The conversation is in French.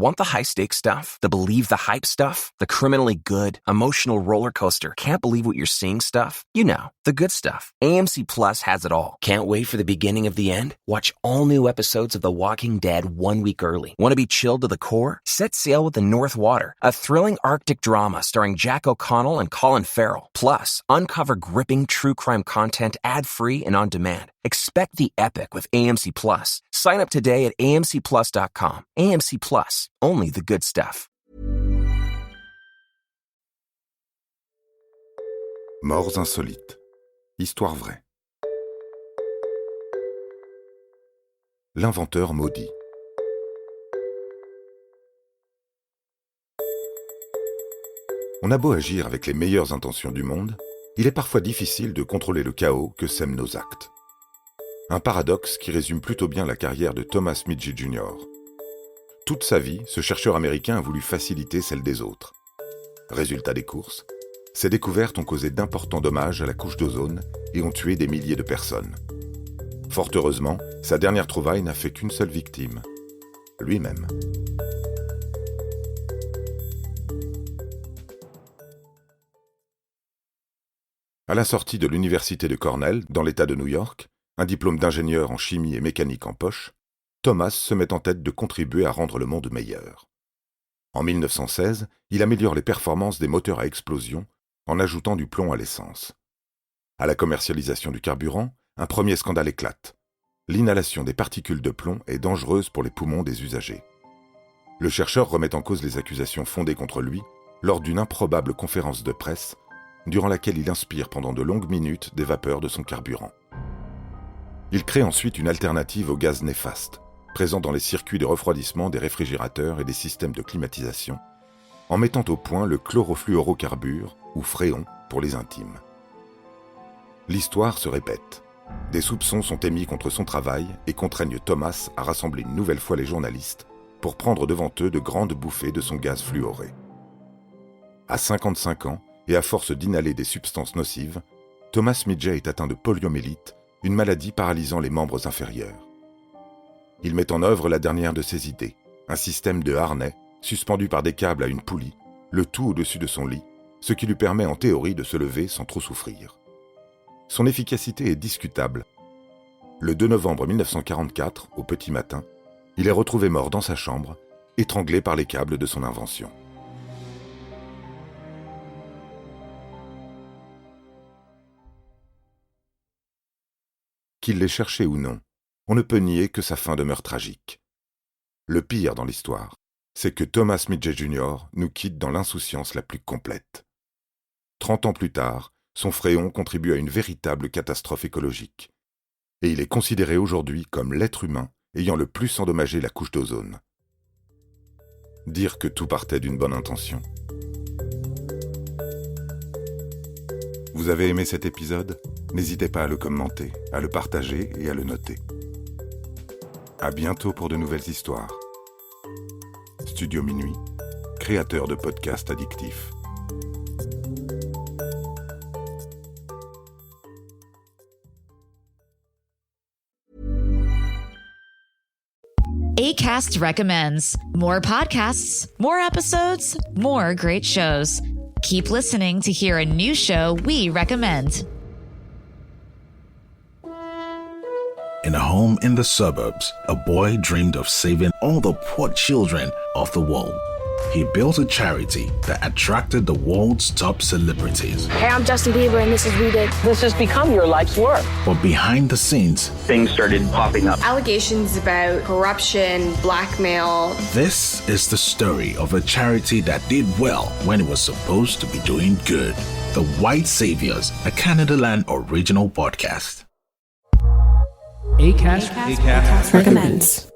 Want the high-stakes stuff? The believe-the-hype stuff? The criminally good, emotional roller coaster, can't-believe-what-you're-seeing stuff? You know, the good stuff. AMC Plus has it all. Can't wait for the beginning of the end? Watch all new episodes of The Walking Dead 1 week early. Want to be chilled to the core? Set sail with The North Water, a thrilling Arctic drama starring Jack O'Connell and Colin Farrell. Plus, uncover gripping true crime content ad-free and on demand. Expect the epic with AMC Plus. Sign up today at amcplus.com. AMC Plus, only the good stuff. Morts insolites. Histoire vraie. L'inventeur maudit. On a beau agir avec les meilleures intentions du monde, il est parfois difficile de contrôler le chaos que sèment nos actes. Un paradoxe qui résume plutôt bien la carrière de Thomas Midget Jr. Toute sa vie, ce chercheur américain a voulu faciliter celle des autres. Résultat des courses, ses découvertes ont causé d'importants dommages à la couche d'ozone et ont tué des milliers de personnes. Fort heureusement, sa dernière trouvaille n'a fait qu'une seule victime, lui-même. À la sortie de l'université de Cornell, dans l'État de New York, un diplôme d'ingénieur en chimie et mécanique en poche, Thomas se met en tête de contribuer à rendre le monde meilleur. En 1916, il améliore les performances des moteurs à explosion en ajoutant du plomb à l'essence. À la commercialisation du carburant, un premier scandale éclate. L'inhalation des particules de plomb est dangereuse pour les poumons des usagers. Le chercheur remet en cause les accusations fondées contre lui lors d'une improbable conférence de presse durant laquelle il inspire pendant de longues minutes des vapeurs de son carburant. Il crée ensuite une alternative au gaz néfaste, présent dans les circuits de refroidissement des réfrigérateurs et des systèmes de climatisation, en mettant au point le chlorofluorocarbure, ou fréon pour les intimes. L'histoire se répète. Des soupçons sont émis contre son travail et contraignent Thomas à rassembler une nouvelle fois les journalistes pour prendre devant eux de grandes bouffées de son gaz fluoré. À 55 ans, et à force d'inhaler des substances nocives, Thomas Midget est atteint de poliomyélite, une maladie paralysant les membres inférieurs. Il met en œuvre la dernière de ses idées, un système de harnais suspendu par des câbles à une poulie, le tout au-dessus de son lit, ce qui lui permet en théorie de se lever sans trop souffrir. Son efficacité est discutable. Le 2 novembre 1944, au petit matin, il est retrouvé mort dans sa chambre, étranglé par les câbles de son invention. Qu'il l'ait cherché ou non, on ne peut nier que sa fin demeure tragique. Le pire dans l'histoire, c'est que Thomas Midget Jr. nous quitte dans l'insouciance la plus complète. 30 ans plus tard, son fréon contribue à une véritable catastrophe écologique. Et il est considéré aujourd'hui comme l'être humain ayant le plus endommagé la couche d'ozone. Dire que tout partait d'une bonne intention. Vous avez aimé cet épisode ? N'hésitez pas à le commenter, à le partager et à le noter. À bientôt pour de nouvelles histoires. Studio Minuit, créateur de podcasts addictifs. Acast recommends more podcasts, more episodes, more great shows. Keep listening to hear a new show we recommend. In a home in the suburbs, a boy dreamed of saving all the poor children of the world. He built a charity that attracted the world's top celebrities. Hey, I'm Justin Bieber, and this is Rita. This has become your life's work. But behind the scenes, Things started popping up. Allegations about corruption, blackmail. this is the story of a charity that did well when it was supposed to be doing good. The White Saviors, a Canadaland original podcast. Acast recommends.